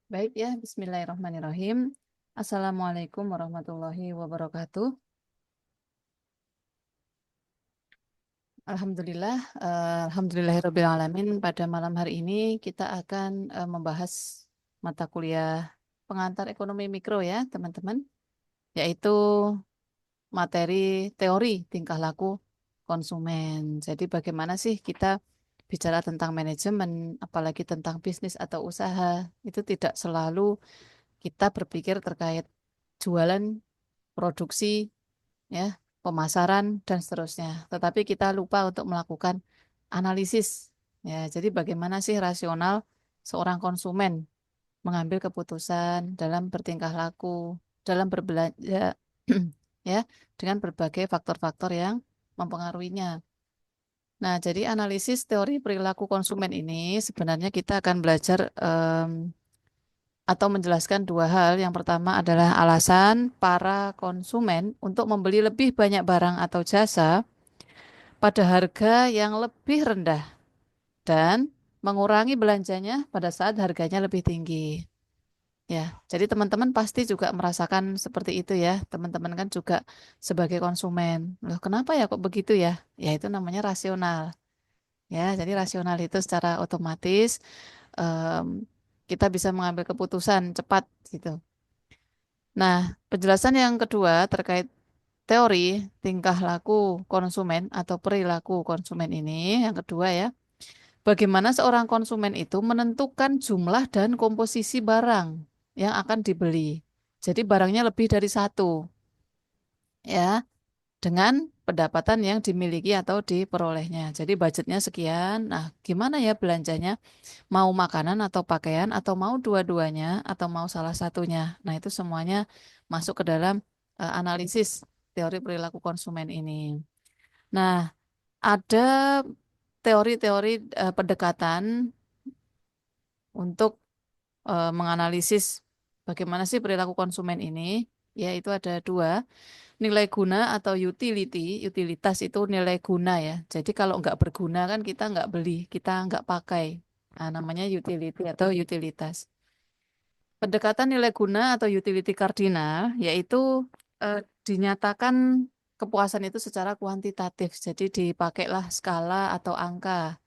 Baik ya, Bismillahirrahmanirrahim. Assalamualaikum warahmatullahi wabarakatuh. Alhamdulillah, alhamdulillahirabbil alamin. Pada malam hari ini kita akan membahas mata kuliah pengantar ekonomi mikro ya, teman-teman, yaitu materi teori tingkah laku konsumen. Jadi bagaimana sih kita bicara tentang manajemen, apalagi tentang bisnis atau usaha, itu tidak selalu kita berpikir terkait jualan, produksi, ya, pemasaran dan seterusnya. Tetapi kita lupa untuk melakukan analisis. Ya, jadi bagaimana sih rasional seorang konsumen mengambil keputusan dalam bertingkah laku, dalam berbelanja, ya, dengan berbagai faktor-faktor yang mempengaruhinya. Nah, jadi analisis teori perilaku konsumen ini sebenarnya kita akan belajar atau menjelaskan dua hal. Yang pertama adalah alasan para konsumen untuk membeli lebih banyak barang atau jasa pada harga yang lebih rendah dan mengurangi belanjanya pada saat harganya lebih tinggi. Ya, jadi teman-teman pasti juga merasakan seperti itu ya. Teman-teman kan juga sebagai konsumen. Loh, kenapa ya kok begitu ya? Ya, itu namanya rasional. Ya, jadi rasional itu secara otomatis em, kita bisa mengambil keputusan cepat gitu. Nah, penjelasan yang kedua terkait teori tingkah laku konsumen atau perilaku konsumen ini, yang kedua ya, bagaimana seorang konsumen itu menentukan jumlah dan komposisi barang yang akan dibeli. Jadi barangnya lebih dari satu, ya, dengan pendapatan yang dimiliki atau diperolehnya. Jadi budgetnya sekian. Nah, gimana ya belanjanya? Mau makanan atau pakaian atau mau dua-duanya atau mau salah satunya. Nah, itu semuanya masuk ke dalam analisis teori perilaku konsumen ini. Nah, ada teori-teori pendekatan untuk menganalisis bagaimana sih perilaku konsumen ini, yaitu ada dua, nilai guna atau utility. Utilitas itu nilai guna ya. Jadi kalau nggak berguna kan kita nggak beli, kita nggak pakai. Nah, namanya utility atau utilitas. Pendekatan nilai guna atau utility kardinal yaitu dinyatakan kepuasan itu secara kuantitatif. Jadi dipakailah skala atau angka.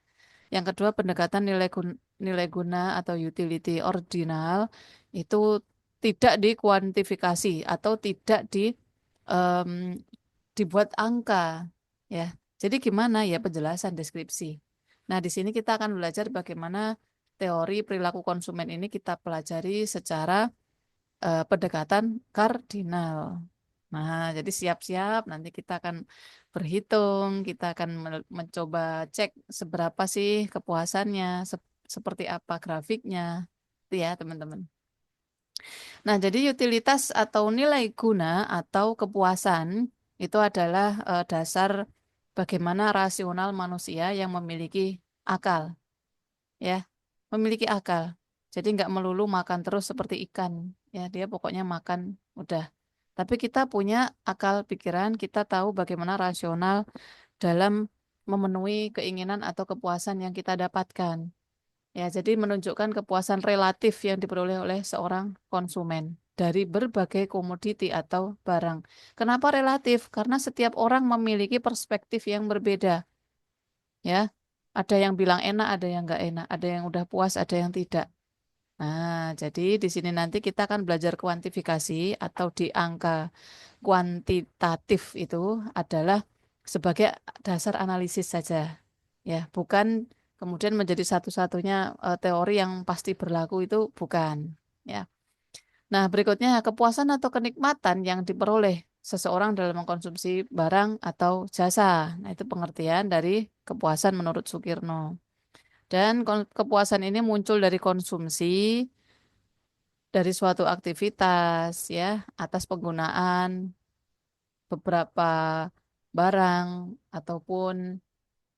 Yang kedua, pendekatan nilai guna atau utility ordinal itu tidak dikuantifikasi atau tidak em, dibuat angka, ya. Jadi gimana ya penjelasan deskripsi. Nah, di sini kita akan belajar bagaimana teori perilaku konsumen ini kita pelajari secara pendekatan kardinal. Nah, jadi siap-siap nanti kita akan berhitung, kita akan mencoba cek seberapa sih kepuasannya, seperti apa grafiknya, itu ya teman-teman. Nah, jadi utilitas atau nilai guna atau kepuasan itu adalah dasar bagaimana rasional manusia yang memiliki akal, ya, memiliki akal. Jadi nggak melulu makan terus seperti ikan, ya, dia pokoknya makan udah. Tapi kita punya akal pikiran, kita tahu bagaimana rasional dalam memenuhi keinginan atau kepuasan yang kita dapatkan. Ya, jadi menunjukkan kepuasan relatif yang diperoleh oleh seorang konsumen dari berbagai komoditi atau barang. Kenapa relatif? Karena setiap orang memiliki perspektif yang berbeda, ya. Ada yang bilang enak, ada yang nggak enak, ada yang udah puas, ada yang tidak. Nah, jadi di sini nanti kita akan belajar kuantifikasi atau di angka kuantitatif itu adalah sebagai dasar analisis saja, ya, bukan kemudian menjadi satu-satunya teori yang pasti berlaku itu bukan, ya. Nah, berikutnya kepuasan atau kenikmatan yang diperoleh seseorang dalam mengkonsumsi barang atau jasa. Nah, itu pengertian dari kepuasan menurut Sukirno. Dan kepuasan ini muncul dari konsumsi dari suatu aktivitas ya atas penggunaan beberapa barang ataupun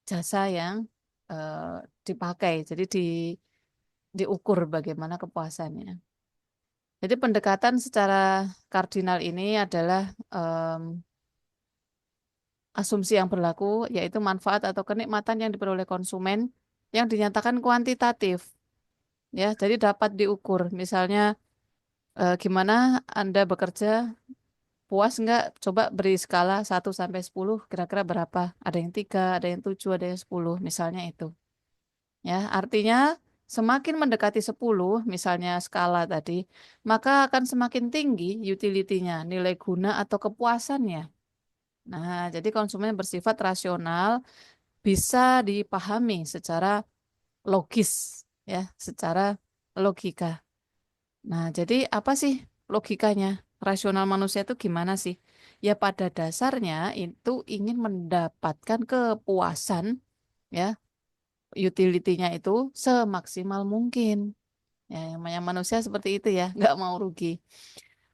jasa yang eh, dipakai. Jadi diukur bagaimana kepuasannya. Jadi pendekatan secara kardinal ini adalah asumsi yang berlaku yaitu manfaat atau kenikmatan yang diperoleh konsumen yang dinyatakan kuantitatif. ya. Jadi dapat diukur. Misalnya gimana Anda bekerja, puas nggak? Coba beri skala 1 sampai 10, kira-kira berapa? Ada yang 3, ada yang 7, ada yang 10, misalnya itu. Ya, artinya semakin mendekati 10, misalnya skala tadi, maka akan semakin tinggi utility-nya, nilai guna atau kepuasannya. Nah, jadi konsumen bersifat rasional, bisa dipahami secara logis, ya, secara logika. Nah, jadi apa sih logikanya? Rasional manusia itu gimana sih? Ya pada dasarnya itu ingin mendapatkan kepuasan, ya, utility-nya itu semaksimal mungkin. Ya, yang namanya manusia seperti itu ya, nggak mau rugi.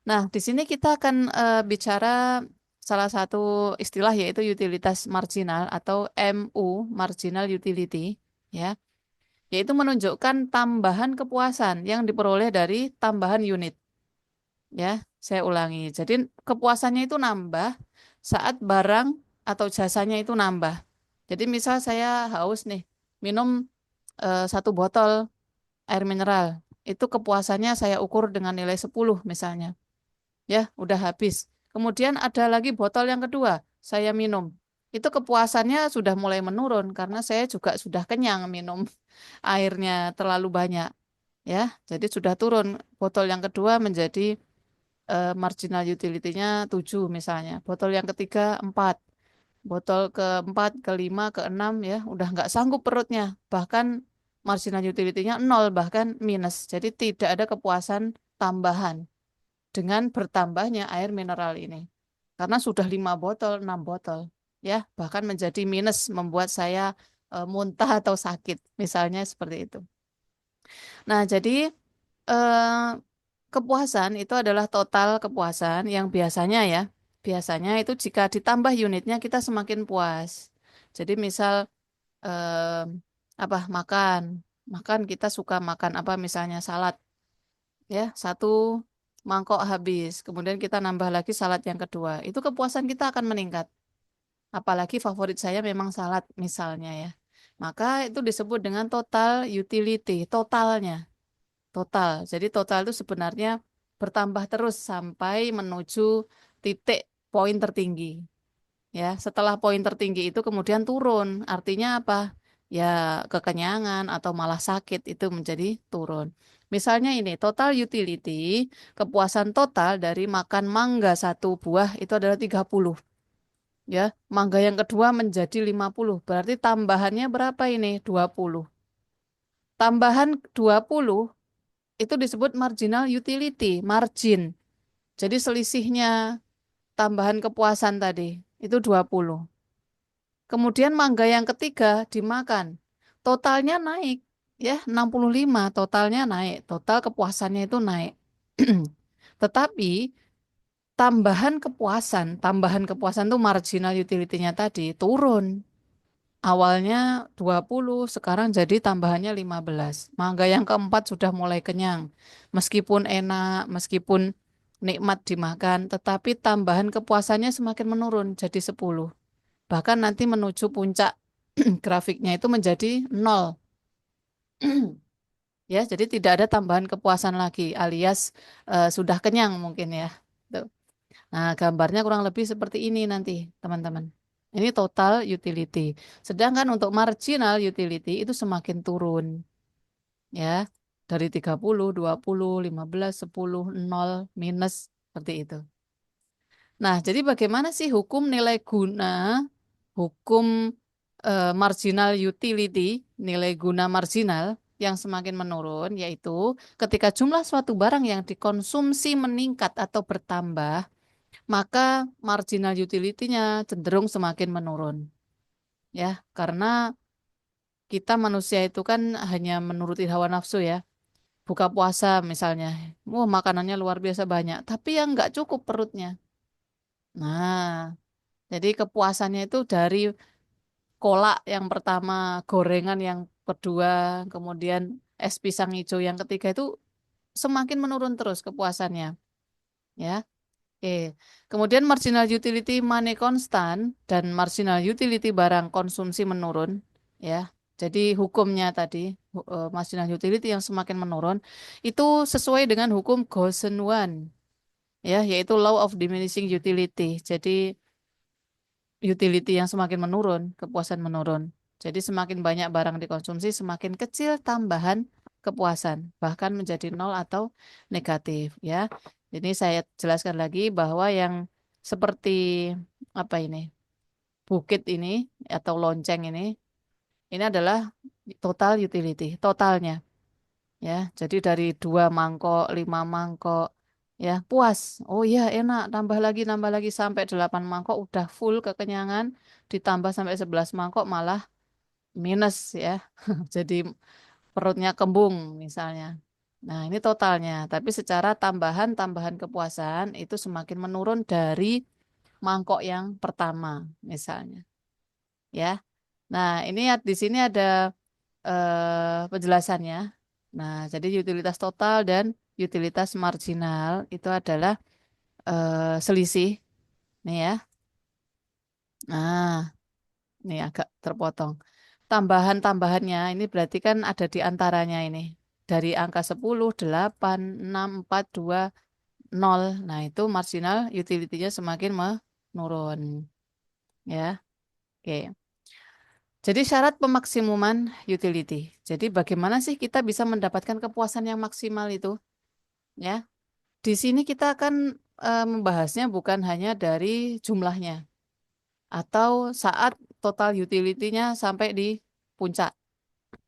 Nah, di sini kita akan bicara salah satu istilah yaitu utilitas marginal atau MU, marginal utility, ya, yaitu menunjukkan tambahan kepuasan yang diperoleh dari tambahan unit. Ya, saya ulangi. Jadi kepuasannya itu nambah saat barang atau jasanya itu nambah. Jadi misal saya haus nih, minum 1 botol air mineral. Itu kepuasannya saya ukur dengan nilai 10 misalnya. Ya, udah habis. Kemudian ada lagi botol yang kedua, saya minum. Itu kepuasannya sudah mulai menurun karena saya juga sudah kenyang minum airnya terlalu banyak. Ya, jadi sudah turun. Botol yang kedua menjadi marginal utility-nya 7 misalnya. Botol yang ketiga 4. Botol keempat, kelima, keenam ya udah nggak sanggup perutnya. Bahkan marginal utility-nya 0, bahkan minus. Jadi tidak ada kepuasan tambahan dengan bertambahnya air mineral ini. Karena sudah 5 botol, 6 botol. Ya, bahkan menjadi minus membuat saya muntah atau sakit. Misalnya seperti itu. Nah, jadi eh, kepuasan itu adalah total kepuasan yang biasanya itu jika ditambah unitnya kita semakin puas. Jadi misal eh, apa makan kita suka makan apa misalnya salad ya 1 mangkok habis, kemudian kita nambah lagi salad yang kedua, itu kepuasan kita akan meningkat. Apalagi favorit saya memang salad misalnya ya, maka itu disebut dengan total utility, totalnya. Total. Jadi total itu sebenarnya bertambah terus sampai menuju titik poin tertinggi. Ya, setelah poin tertinggi itu kemudian turun. Artinya apa? Ya, kekenyangan atau malah sakit itu menjadi turun. Misalnya ini, total utility, kepuasan total dari makan mangga 1 buah itu adalah 30. Ya, mangga yang kedua menjadi 50. Berarti tambahannya berapa ini? 20. Tambahan 20 itu disebut marginal utility, margin. Jadi selisihnya tambahan kepuasan tadi itu 20. Kemudian mangga yang ketiga dimakan. Totalnya naik ya 65, totalnya naik, total kepuasannya itu naik. Tetapi tambahan kepuasan tuh marginal utility-nya tadi turun. Awalnya 20, sekarang jadi tambahannya 15. Mangga yang keempat sudah mulai kenyang. Meskipun enak, meskipun nikmat dimakan, tetapi tambahan kepuasannya semakin menurun jadi 10. Bahkan nanti menuju puncak grafiknya itu menjadi 0. Ya, jadi tidak ada tambahan kepuasan lagi alias sudah kenyang mungkin ya. Tuh. Nah, gambarnya kurang lebih seperti ini nanti, teman-teman. Ini total utility. Sedangkan untuk marginal utility itu semakin turun, ya. Dari 30, 20, 15, 10, 0, minus, seperti itu. Nah, jadi bagaimana sih hukum nilai guna, hukum marginal utility, nilai guna marginal yang semakin menurun, yaitu ketika jumlah suatu barang yang dikonsumsi meningkat atau bertambah, maka marginal utility-nya cenderung semakin menurun. Ya, karena kita manusia itu kan hanya menuruti hawa nafsu ya. Buka puasa misalnya, wah makanannya luar biasa banyak, tapi yang nggak cukup perutnya. Nah, jadi kepuasannya itu dari kolak yang pertama, gorengan yang kedua, kemudian es pisang hijau yang ketiga itu semakin menurun terus kepuasannya. Ya. Oke. Kemudian marginal utility money konstan dan marginal utility barang konsumsi menurun, ya. Jadi hukumnya tadi marginal utility yang semakin menurun itu sesuai dengan hukum Gaussian, ya, yaitu law of diminishing utility. Jadi utility yang semakin menurun, kepuasan menurun. Jadi semakin banyak barang dikonsumsi, semakin kecil tambahan kepuasan, bahkan menjadi nol atau negatif, ya. Jadi saya jelaskan lagi bahwa yang seperti apa ini, bukit ini atau lonceng ini adalah total utility, totalnya, ya. Jadi dari 2 mangkok, 5 mangkok, ya puas. Oh iya enak, tambah lagi sampai 8 mangkok udah full kekenyangan, ditambah sampai 11 mangkok malah minus, ya. Jadi perutnya kembung misalnya. Nah ini totalnya. Tapi secara tambahan kepuasan itu semakin menurun dari mangkok yang pertama misalnya, ya. Nah ini di sini ada penjelasannya. Nah, jadi utilitas total dan utilitas marginal itu adalah selisih. Nih ya. Nah, ini agak terpotong. Tambahan-tambahannya ini berarti kan ada di antaranya ini. Dari angka 10, 8, 6, 4, 2, 0. Nah, itu marginal utility-nya semakin menurun. Ya, oke. Jadi syarat pemaksimuman utility. Jadi bagaimana sih kita bisa mendapatkan kepuasan yang maksimal itu? Ya, di sini kita akan membahasnya bukan hanya dari jumlahnya atau saat total utility-nya sampai di puncak,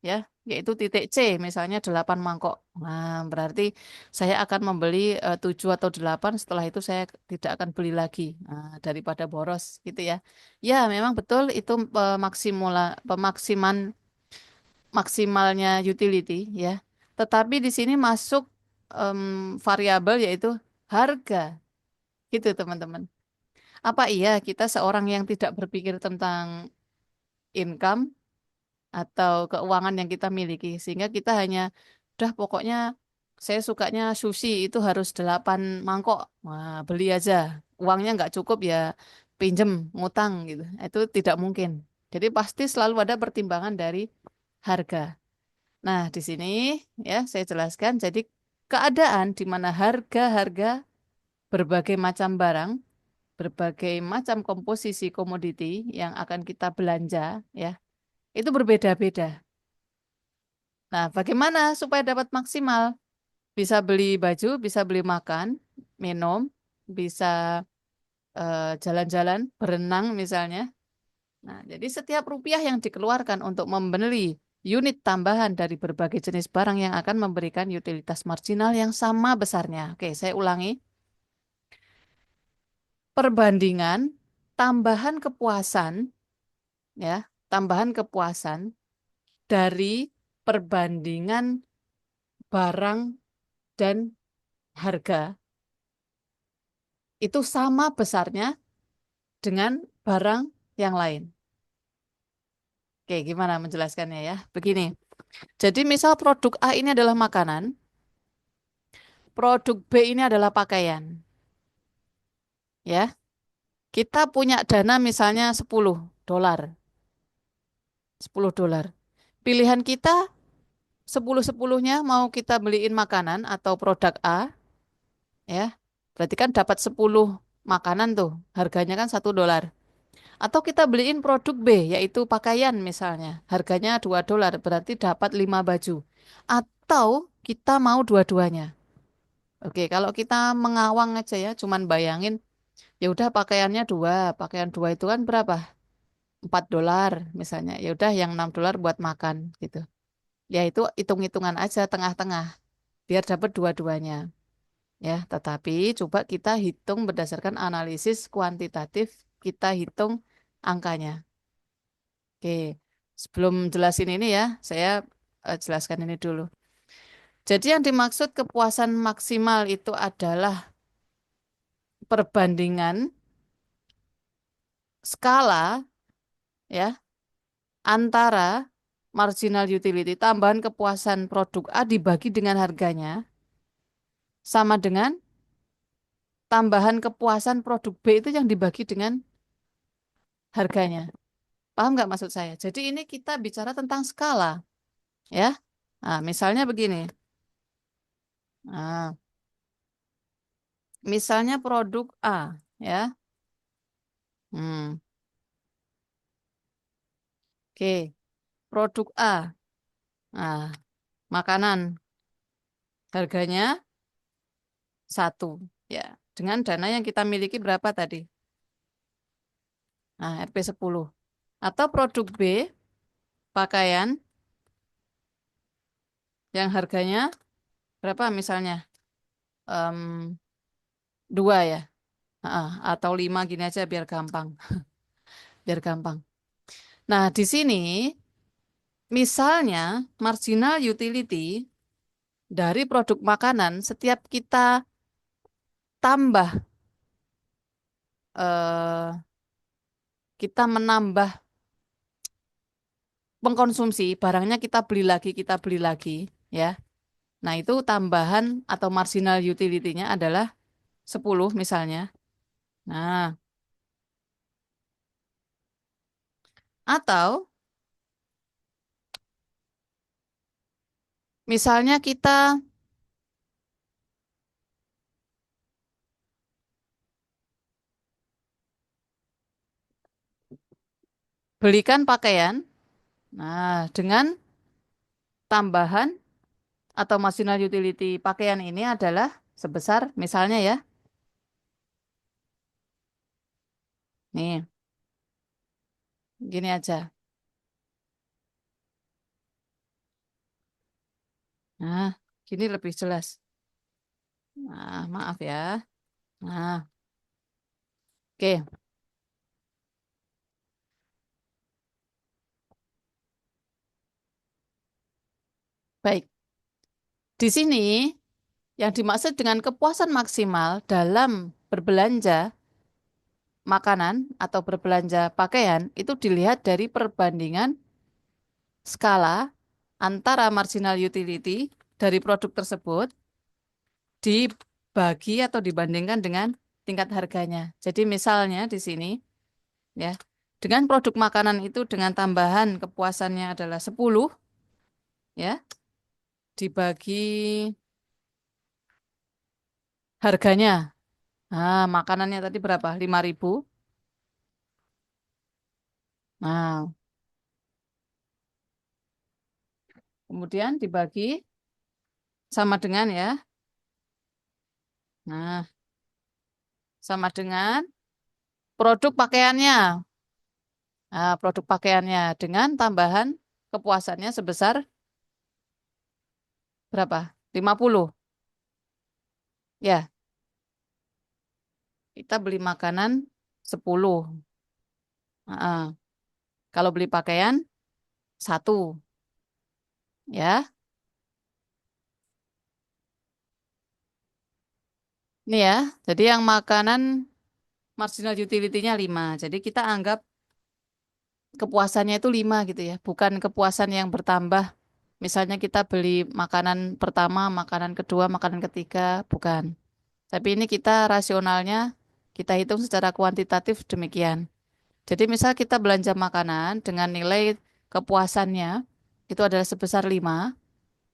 ya, yaitu titik C misalnya 8 mangkok. Nah, berarti saya akan membeli 7 atau 8, setelah itu saya tidak akan beli lagi. Nah, daripada boros gitu ya. Ya, memang betul itu maksimalnya utility, ya. Tetapi di sini masuk variabel yaitu harga. Gitu, teman-teman. Apa iya kita seorang yang tidak berpikir tentang income atau keuangan yang kita miliki, sehingga kita hanya, udah pokoknya saya sukanya sushi itu harus 8 mangkok, wah beli aja, uangnya nggak cukup ya pinjem, ngutang gitu. Itu tidak mungkin. Jadi pasti selalu ada pertimbangan dari harga. Nah, di sini ya saya jelaskan, jadi keadaan di mana harga-harga berbagai macam barang, berbagai macam komposisi komoditi yang akan kita belanja, ya, itu berbeda-beda. Nah, bagaimana supaya dapat maksimal? Bisa beli baju, bisa beli makan, minum, bisa jalan-jalan, berenang misalnya. Nah, jadi setiap rupiah yang dikeluarkan untuk membeli unit tambahan dari berbagai jenis barang yang akan memberikan utilitas marginal yang sama besarnya. Oke, saya ulangi. Perbandingan tambahan kepuasan, ya, tambahan kepuasan dari perbandingan barang dan harga itu sama besarnya dengan barang yang lain. Oke, gimana menjelaskannya ya? Begini. Jadi misal produk A ini adalah makanan, produk B ini adalah pakaian, ya. Kita punya dana misalnya 10 dolar, 10 dolar. Pilihan kita 10-10-nya mau kita beliin makanan atau produk A, ya. Berarti kan dapat 10 makanan tuh, harganya kan 1 dolar. Atau kita beliin produk B, yaitu pakaian misalnya. Harganya 2 dolar, berarti dapat 5 baju. Atau kita mau dua-duanya. Oke, kalau kita mengawang aja ya, cuman bayangin, ya udah pakaiannya dua. Pakaian dua itu kan berapa? 4 dolar misalnya. Ya udah yang 6 dolar buat makan gitu. Ya itu hitung-hitungan aja tengah-tengah, biar dapat dua-duanya. Ya, tetapi coba kita hitung berdasarkan analisis kuantitatif, kita hitung angkanya. Oke, sebelum jelasin ini ya, saya jelaskan ini dulu. Jadi yang dimaksud kepuasan maksimal itu adalah perbandingan skala, ya, antara marginal utility, tambahan kepuasan produk A dibagi dengan harganya, sama dengan tambahan kepuasan produk B itu yang dibagi dengan harganya. Paham nggak maksud saya? Jadi ini kita bicara tentang skala, ya. Nah, misalnya begini. Nah, misalnya produk A, ya. Hmm, oke. Produk A. Nah, makanan harganya 1, ya. Dengan dana yang kita miliki berapa tadi? Nah, Rp10. Atau produk B, pakaian yang harganya berapa misalnya? Em, 2 ya. Atau 5 gini aja biar gampang. Biar gampang. Nah, di sini misalnya marginal utility dari produk makanan setiap kita tambah eh, kita menambah pengkonsumsi, barangnya kita beli lagi, ya. Nah, itu tambahan atau marginal utility-nya adalah 10 misalnya. Nah, atau misalnya kita belikan pakaian, nah dengan tambahan atau marginal utility pakaian ini adalah sebesar misalnya ya, nih, gini aja. Nah, gini lebih jelas. Nah, maaf ya. Nah, oke, baik. Di sini yang dimaksud dengan kepuasan maksimal dalam berbelanja makanan atau berbelanja pakaian itu dilihat dari perbandingan skala antara marginal utility dari produk tersebut dibagi atau dibandingkan dengan tingkat harganya. Jadi misalnya di sini ya, dengan produk makanan itu dengan tambahan kepuasannya adalah 10 ya, dibagi harganya. Nah, makanannya tadi berapa? 5.000. Nah, kemudian dibagi sama dengan ya. Nah, sama dengan produk pakaiannya. Nah, produk pakaiannya dengan tambahan kepuasannya sebesar berapa? 50. Ya, kita beli makanan 10. Heeh. Kalau beli pakaian 1. Ya, ini ya. Jadi yang makanan marginal utility-nya 5. Jadi kita anggap kepuasannya itu 5 gitu ya. Bukan kepuasan yang bertambah. Misalnya kita beli makanan pertama, makanan kedua, makanan ketiga. Bukan. Tapi ini kita rasionalnya, kita hitung secara kuantitatif demikian. Jadi misal kita belanja makanan dengan nilai kepuasannya itu adalah sebesar 5.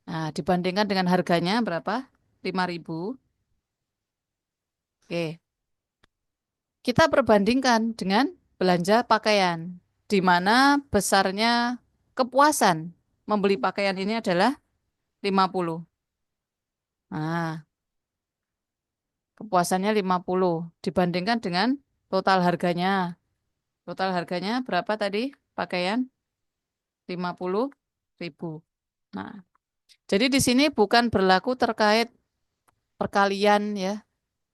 Nah, dibandingkan dengan harganya berapa? 5.000. Oke. Kita perbandingkan dengan belanja pakaian, di mana besarnya kepuasan membeli pakaian ini adalah 50. Nah, kepuasannya 50 dibandingkan dengan total harganya. Total harganya berapa tadi? Pakaian 50.000. Nah, jadi di sini bukan berlaku terkait perkalian ya,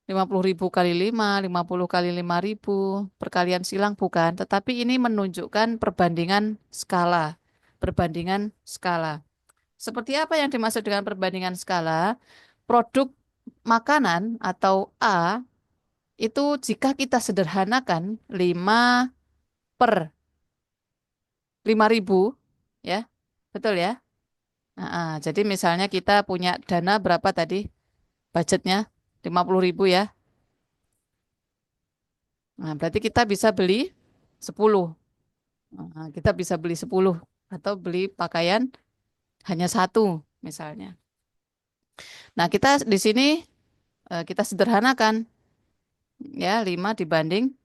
50.000 kali 5, 50 kali 5.000, perkalian silang bukan, tetapi ini menunjukkan perbandingan skala. Perbandingan skala. Seperti apa yang dimaksud dengan perbandingan skala? Produk makanan atau A itu jika kita sederhanakan 5 per 5.000, ya, betul ya? Jadi misalnya kita punya dana berapa tadi? Budgetnya 50.000 ya. Nah, berarti kita bisa beli 10. Nah, kita bisa beli 10 atau beli pakaian hanya satu misalnya. Nah, kita di sini kita sederhanakan ya 5 dibanding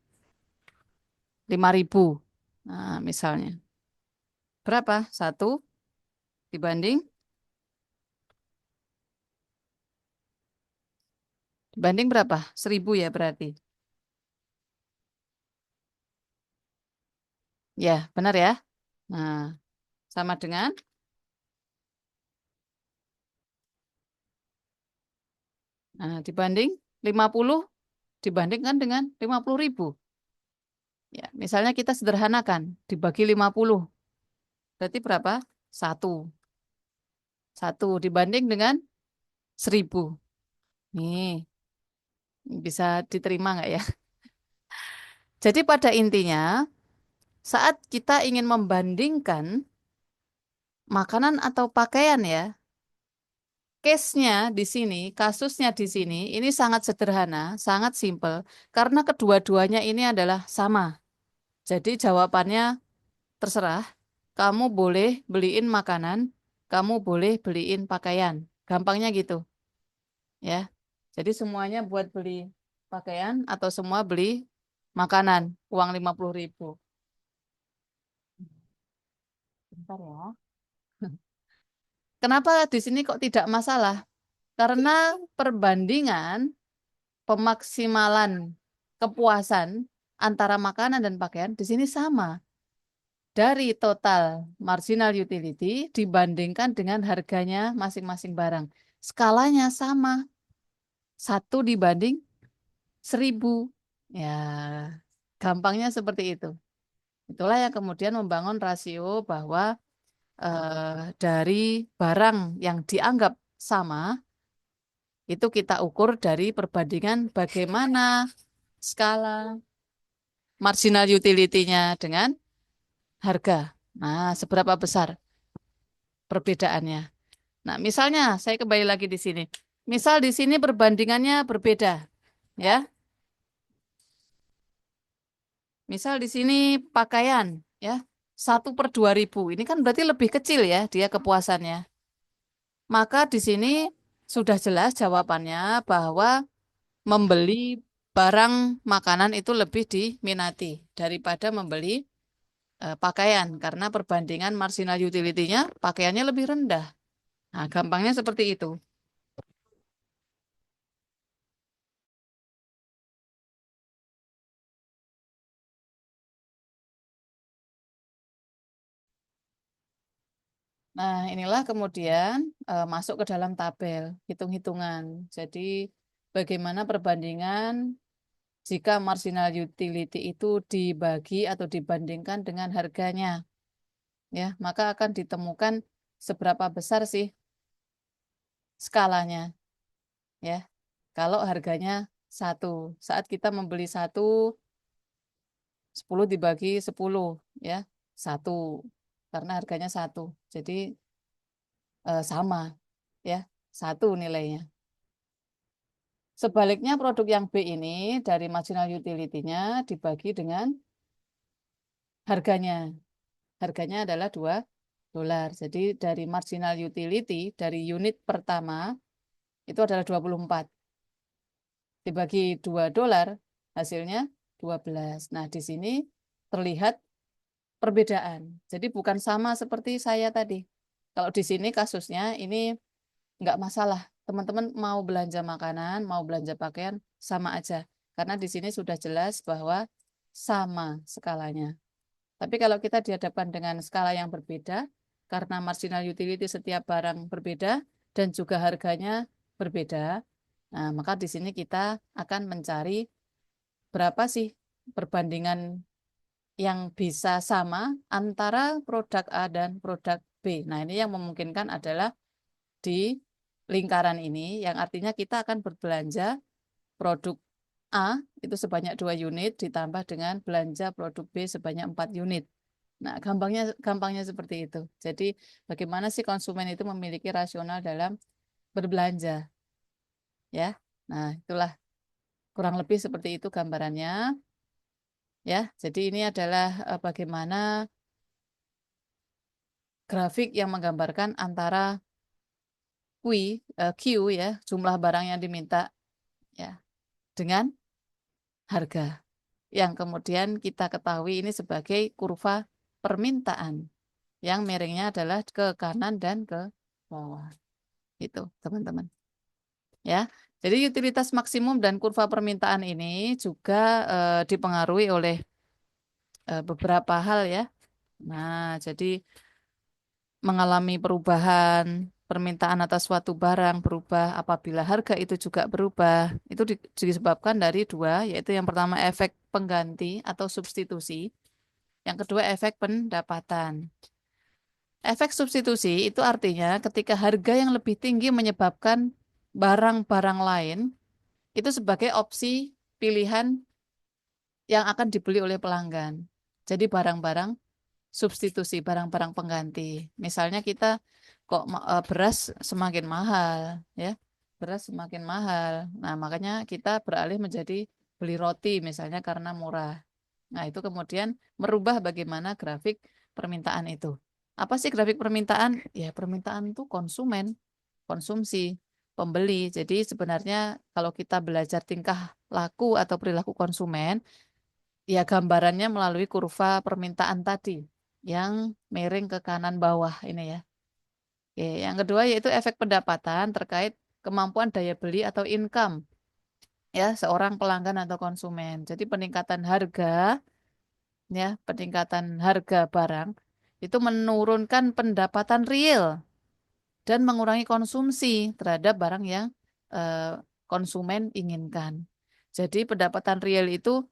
5.000. Nah, misalnya berapa? Satu dibanding dibanding berapa? 1.000 ya berarti. Ya, benar ya. Nah, sama dengan dibanding 50 dibandingkan dengan 50.000. Ya, misalnya kita sederhanakan dibagi 50. Berarti berapa? Satu. Satu dibanding dengan 1.000. Nih, bisa diterima nggak ya? Jadi pada intinya, saat kita ingin membandingkan makanan atau pakaian ya, case-nya di sini, kasusnya di sini, ini sangat sederhana, sangat simpel, karena kedua-duanya ini adalah sama. Jadi jawabannya terserah, kamu boleh beliin makanan, kamu boleh beliin pakaian. Gampangnya gitu, ya. Jadi semuanya buat beli pakaian atau semua beli makanan, uang 50.000. Bentar ya. Kenapa di sini kok tidak masalah? Karena perbandingan pemaksimalan kepuasan antara makanan dan pakaian di sini sama. Dari total marginal utility dibandingkan dengan harganya masing-masing barang. Skalanya sama, 1 dibanding 1.000. Ya, gampangnya seperti itu. Itulah yang kemudian membangun rasio bahwa dari barang yang dianggap sama, itu kita ukur dari perbandingan bagaimana skala marginal utility-nya dengan harga. Nah, seberapa besar perbedaannya. Nah, misalnya saya kembali lagi di sini. Misal di sini perbandingannya berbeda, ya. Misal di sini pakaian, ya, 1/2.000. Ini kan berarti lebih kecil ya dia kepuasannya. Maka di sini sudah jelas jawabannya bahwa membeli barang makanan itu lebih diminati daripada membeli pakaian karena perbandingan marginal utility-nya pakaiannya lebih rendah. Nah, gampangnya seperti itu. Nah, inilah kemudian masuk ke dalam tabel hitung-hitungan. Jadi, bagaimana perbandingan jika marginal utility itu dibagi atau dibandingkan dengan harganya, ya, maka akan ditemukan seberapa besar sih skalanya, ya. Kalau harganya satu, saat kita membeli satu, 10 dibagi 10, ya, satu, karena harganya satu. Jadi sama, ya, satu nilainya. Sebaliknya produk yang B ini dari marginal utility-nya dibagi dengan harganya. Harganya adalah $2. Jadi dari marginal utility dari unit pertama itu adalah 24. Dibagi $2 hasilnya 12. Nah, di sini terlihat perbedaan. Jadi bukan sama seperti saya tadi. Kalau di sini kasusnya ini nggak masalah. Teman-teman mau belanja makanan, mau belanja pakaian, sama aja. Karena di sini sudah jelas bahwa sama skalanya. Tapi kalau kita dihadapkan dengan skala yang berbeda, karena marginal utility setiap barang berbeda dan juga harganya berbeda, nah, maka di sini kita akan mencari berapa sih perbandingan yang bisa sama antara produk A dan produk B. Nah, ini yang memungkinkan adalah di lingkaran ini, yang artinya kita akan berbelanja produk A itu sebanyak 2 unit ditambah dengan belanja produk B sebanyak 4 unit. Nah, gampangnya seperti itu. Jadi, bagaimana sih konsumen itu memiliki rasional dalam berbelanja, ya? Nah, itulah kurang lebih seperti itu gambarannya, ya. Jadi ini adalah bagaimana grafik yang menggambarkan antara Q ya, jumlah barang yang diminta ya, dengan harga. Yang kemudian kita ketahui ini sebagai kurva permintaan yang miringnya adalah ke kanan dan ke bawah. Itu, teman-teman. Ya. Jadi utilitas maksimum dan kurva permintaan ini juga dipengaruhi oleh beberapa hal ya. Nah, jadi mengalami perubahan permintaan atas suatu barang berubah apabila harga itu juga berubah. Itu disebabkan dari dua, yaitu yang pertama efek pengganti atau substitusi, yang kedua efek pendapatan. Efek substitusi itu artinya ketika harga yang lebih tinggi menyebabkan barang-barang lain itu sebagai opsi pilihan yang akan dibeli oleh pelanggan. Jadi barang-barang substitusi, barang-barang pengganti. Misalnya kita kok beras semakin mahal, ya. Beras semakin mahal. Nah, makanya kita beralih menjadi beli roti misalnya karena murah. Nah, itu kemudian merubah bagaimana grafik permintaan itu. Apa sih grafik permintaan? Ya, permintaan itu konsumen, konsumsi, pembeli. Jadi sebenarnya kalau kita belajar tingkah laku atau perilaku konsumen, ya gambarannya melalui kurva permintaan tadi yang miring ke kanan bawah ini ya. Oke, yang kedua yaitu efek pendapatan terkait kemampuan daya beli atau income ya seorang pelanggan atau konsumen. Jadi peningkatan harga ya, peningkatan harga barang itu menurunkan pendapatan real dan mengurangi konsumsi terhadap barang yang konsumen inginkan. Jadi pendapatan real itu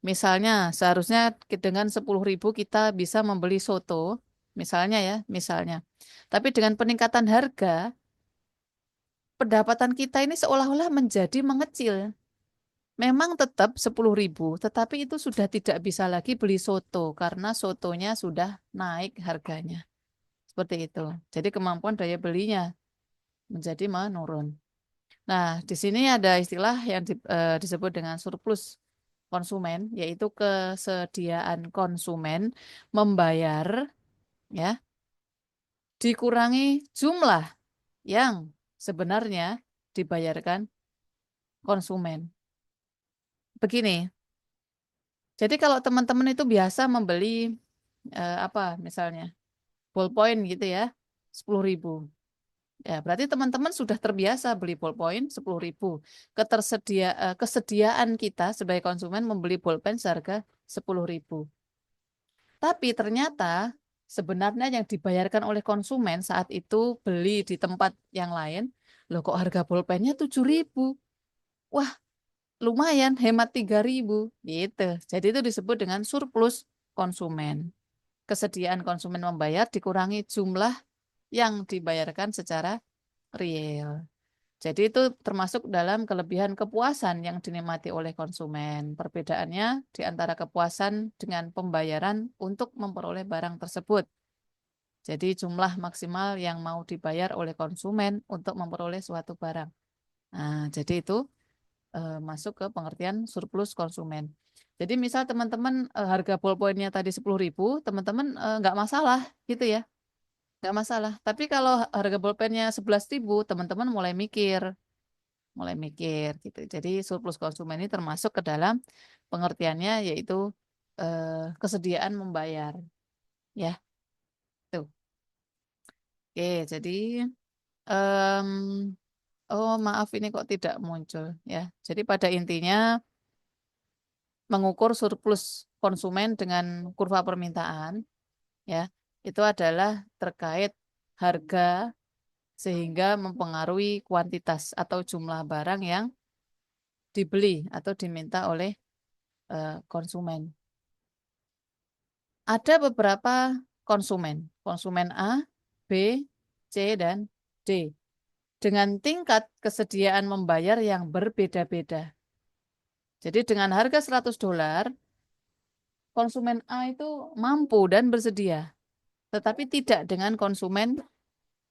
misalnya seharusnya dengan 10.000 kita bisa membeli soto, misalnya ya, misalnya. Tapi dengan peningkatan harga, pendapatan kita ini seolah-olah menjadi mengecil. Memang tetap 10.000, tetapi itu sudah tidak bisa lagi beli soto karena sotonya sudah naik harganya. Seperti itu. Jadi kemampuan daya belinya menjadi menurun. Nah, di sini ada istilah yang disebut dengan surplus konsumen, yaitu kesediaan konsumen membayar ya dikurangi jumlah yang sebenarnya dibayarkan konsumen. Begini. Jadi kalau teman-teman itu biasa membeli apa misalnya ballpoint gitu ya 10.000. Ya, berarti teman-teman sudah terbiasa beli ballpoint 10.000. Kesediaan kita sebagai konsumen membeli ballpen seharga 10.000. Tapi ternyata sebenarnya yang dibayarkan oleh konsumen saat itu beli di tempat yang lain, loh kok harga pulpennya 7.000. Wah, lumayan hemat 3.000 gitu. Jadi itu disebut dengan surplus konsumen. Kesediaan konsumen membayar dikurangi jumlah yang dibayarkan secara real. Jadi itu termasuk dalam kelebihan kepuasan yang dinikmati oleh konsumen. Perbedaannya di antara kepuasan dengan pembayaran untuk memperoleh barang tersebut. Jadi jumlah maksimal yang mau dibayar oleh konsumen untuk memperoleh suatu barang. Nah, jadi itu masuk ke pengertian surplus konsumen. Jadi misal teman-teman harga ballpointnya tadi 10.000, teman-teman nggak masalah gitu ya. Nggak masalah. Tapi kalau harga bolpennya 11.000, teman-teman mulai mikir gitu. Jadi surplus konsumen ini termasuk ke dalam pengertiannya yaitu kesediaan membayar, ya. Tuh. Oke, jadi em, oh maaf ini kok tidak muncul ya. Jadi pada intinya mengukur surplus konsumen dengan kurva permintaan ya, itu adalah terkait harga sehingga mempengaruhi kuantitas atau jumlah barang yang dibeli atau diminta oleh konsumen. Ada beberapa konsumen, konsumen A, B, C, dan D, dengan tingkat kesediaan membayar yang berbeda-beda. Jadi dengan harga $100, konsumen A itu mampu dan bersedia, tetapi tidak dengan konsumen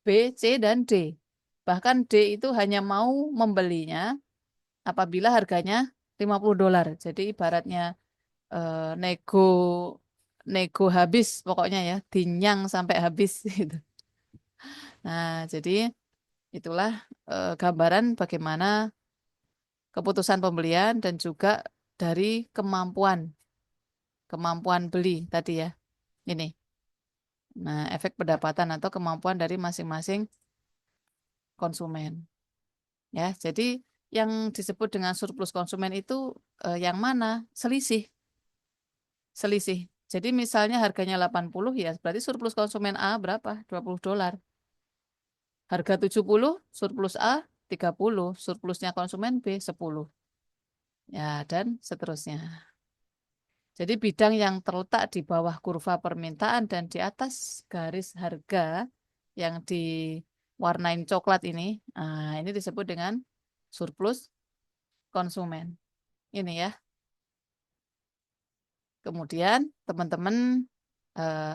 B, C, dan D. Bahkan D itu hanya mau membelinya apabila harganya $50. Jadi ibaratnya nego nego habis pokoknya ya, dinyang sampai habis gitu. Nah, jadi itulah gambaran bagaimana keputusan pembelian dan juga dari kemampuan beli tadi ya. Ini. Nah, efek pendapatan atau kemampuan dari masing-masing konsumen. Ya, jadi yang disebut dengan surplus konsumen itu yang mana? Selisih. Selisih. Jadi misalnya harganya 80 ya, berarti surplus konsumen A berapa? $20. Harga 70, surplus A 30, surplusnya konsumen B 10. Ya, dan seterusnya. Jadi bidang yang terletak di bawah kurva permintaan dan di atas garis harga yang diwarnain coklat ini disebut dengan surplus konsumen. Ini ya. Kemudian teman-teman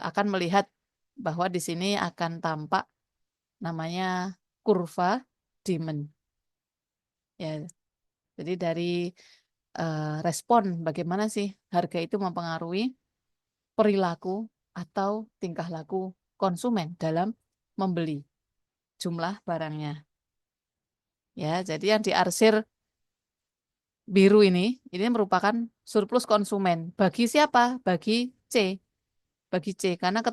akan melihat bahwa di sini akan tampak namanya kurva demand. Ya, jadi dari respon bagaimana sih harga itu mempengaruhi perilaku atau tingkah laku konsumen dalam membeli jumlah barangnya. Ya, jadi yang diarsir biru ini merupakan surplus konsumen. Bagi siapa? Bagi C. Bagi C karena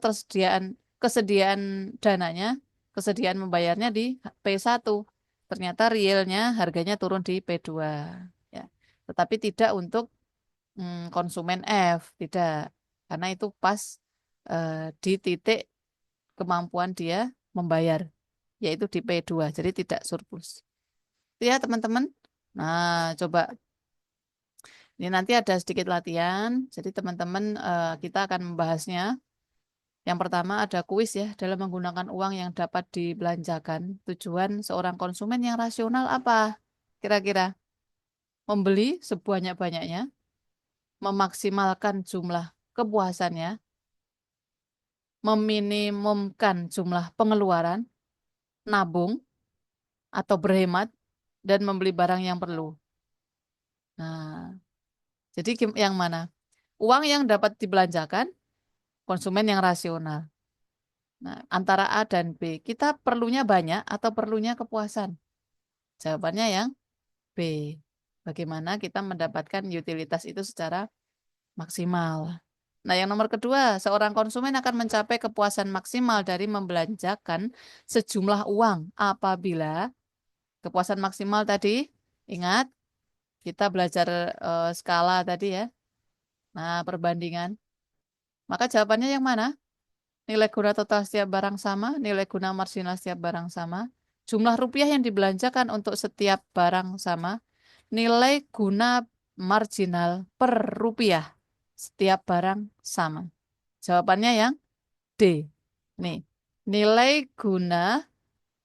kesediaan dananya, kesediaan membayarnya di P1. Ternyata realnya harganya turun di P2. Ya. Tetapi tidak untuk konsumen F, tidak. Karena itu pas di titik kemampuan dia membayar, yaitu di P2, jadi tidak surplus. Itu ya teman-teman. Nah, coba ini nanti ada sedikit latihan, jadi teman-teman kita akan membahasnya. Yang pertama ada kuis ya, dalam menggunakan uang yang dapat dibelanjakan. Tujuan seorang konsumen yang rasional apa? Kira-kira membeli sebanyak-banyaknya, memaksimalkan jumlah kepuasannya, meminimumkan jumlah pengeluaran, nabung atau berhemat, dan membeli barang yang perlu. Nah, jadi yang mana? Uang yang dapat dibelanjakan, konsumen yang rasional. Nah, antara A dan B, kita perlunya banyak atau perlunya kepuasan? Jawabannya yang B. Bagaimana kita mendapatkan utilitas itu secara maksimal. Nah, yang nomor kedua, seorang konsumen akan mencapai kepuasan maksimal dari membelanjakan sejumlah uang apabila kepuasan maksimal tadi, ingat, kita belajar skala tadi ya. Nah, perbandingan. Maka jawabannya yang mana? Nilai guna total setiap barang sama, nilai guna marginal setiap barang sama, jumlah rupiah yang dibelanjakan untuk setiap barang sama, nilai guna marginal per rupiah setiap barang sama. Jawabannya yang D. Nih, nilai guna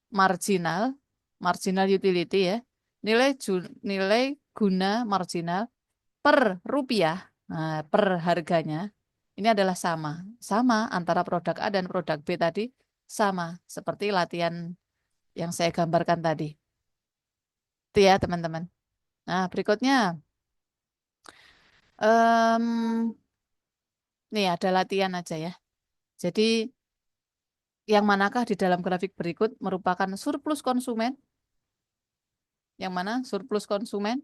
marginal, marginal utility ya, nilai guna marginal per rupiah, nah, per harganya, ini adalah sama. Sama antara produk A dan produk B tadi, sama. Seperti latihan yang saya gambarkan tadi. Itu ya teman-teman. Nah berikutnya, em, nih ada latihan aja ya. Jadi yang manakah di dalam grafik berikut merupakan surplus konsumen? Yang mana surplus konsumen?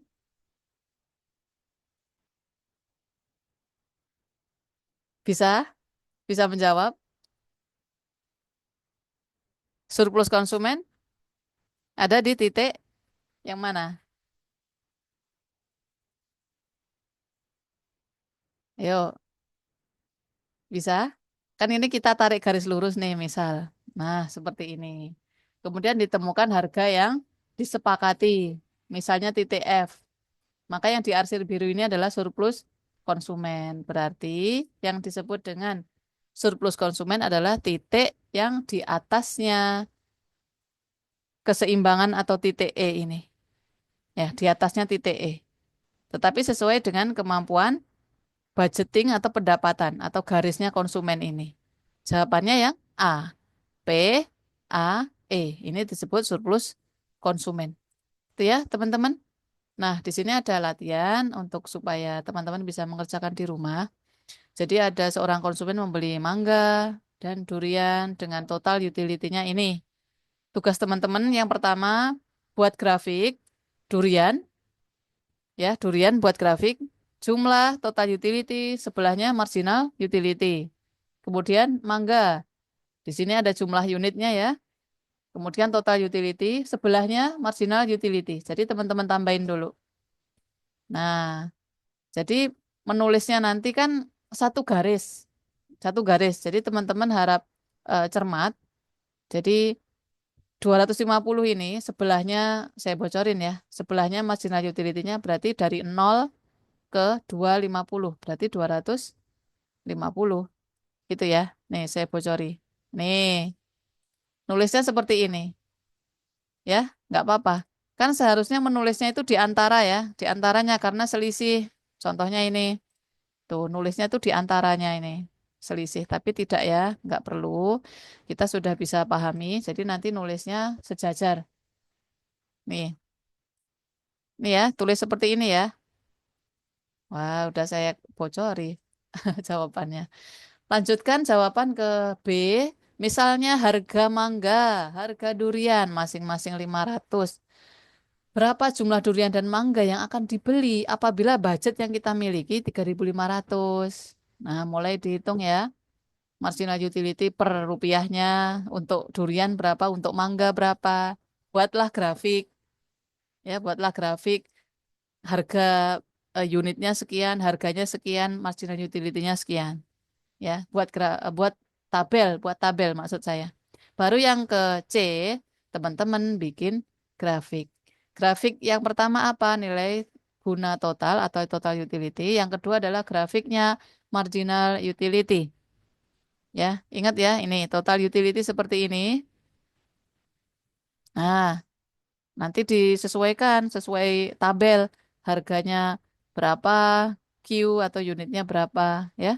Bisa? Bisa menjawab? Surplus konsumen ada di titik yang mana? Ayo, bisa? Kan ini kita tarik garis lurus nih, misal. Nah, seperti ini. Kemudian ditemukan harga yang disepakati, misalnya titik F. Maka yang diarsir biru ini adalah surplus konsumen. Berarti yang disebut dengan surplus konsumen adalah titik yang di atasnya keseimbangan atau titik E ini. Ya, di atasnya titik E. Tetapi sesuai dengan kemampuan budgeting atau pendapatan atau garisnya konsumen ini. Jawabannya yang A. P, A, E. Ini disebut surplus konsumen. Itu ya, teman-teman. Nah, di sini ada latihan untuk supaya teman-teman bisa mengerjakan di rumah. Jadi ada seorang konsumen membeli mangga dan durian dengan total utility-nya ini. Tugas teman-teman yang pertama buat grafik durian, ya durian buat grafik, jumlah total utility, sebelahnya marginal utility. Kemudian mangga, di sini ada jumlah unitnya ya. Kemudian total utility, sebelahnya marginal utility. Jadi teman-teman tambahin dulu. Nah, jadi menulisnya nanti kan satu garis, satu garis. Jadi teman-teman harap cermat. Jadi 250 ini sebelahnya saya bocorin ya. Sebelahnya marginal utility-nya berarti dari 0 ke 250. Berarti 250 gitu ya. Nih saya bocori. Nih, nulisnya seperti ini ya. Nggak apa-apa. Kan seharusnya menulisnya itu di antara ya. Di antaranya karena selisih. Contohnya ini. Tuh, nulisnya tuh di antaranya ini selisih, tapi tidak ya, nggak perlu. Kita sudah bisa pahami, jadi nanti nulisnya sejajar. Nih, nih ya, tulis seperti ini ya. Wah, udah saya bocori jawabannya. Lanjutkan jawaban ke B. Misalnya harga mangga, harga durian masing-masing 500. Berapa jumlah durian dan mangga yang akan dibeli apabila budget yang kita miliki 3.500? Nah, mulai dihitung ya. Marginal utility per rupiahnya untuk durian berapa, untuk mangga berapa. Buatlah grafik, ya buatlah grafik harga unitnya sekian, harganya sekian, marginal utility-nya sekian. Ya, buat tabel maksud saya. Baru yang ke C, teman-teman bikin grafik. Grafik yang pertama apa? Nilai guna total atau total utility. Yang kedua adalah grafiknya marginal utility. Ya, ingat ya, ini total utility seperti ini. Nah, nanti disesuaikan sesuai tabel harganya berapa, Q atau unitnya berapa, ya.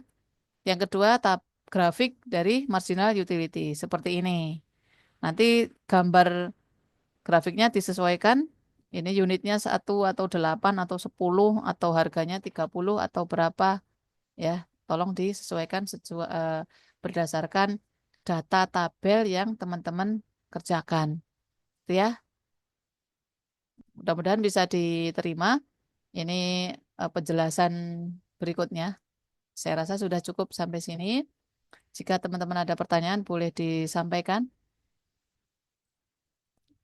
Yang kedua, grafik dari marginal utility seperti ini. Nanti gambar grafiknya disesuaikan. Ini unitnya 1 atau 8 atau 10 atau harganya 30 atau berapa, ya. Tolong disesuaikan berdasarkan data tabel yang teman-teman kerjakan. Itu ya. Mudah-mudahan bisa diterima. Ini penjelasan berikutnya. Saya rasa sudah cukup sampai sini. Jika teman-teman ada pertanyaan, boleh disampaikan.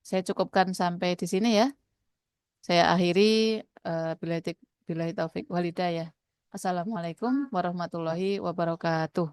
Saya cukupkan sampai di sini ya. Saya akhiri bila taufik walhidayah. Assalamualaikum warahmatullahi wabarakatuh.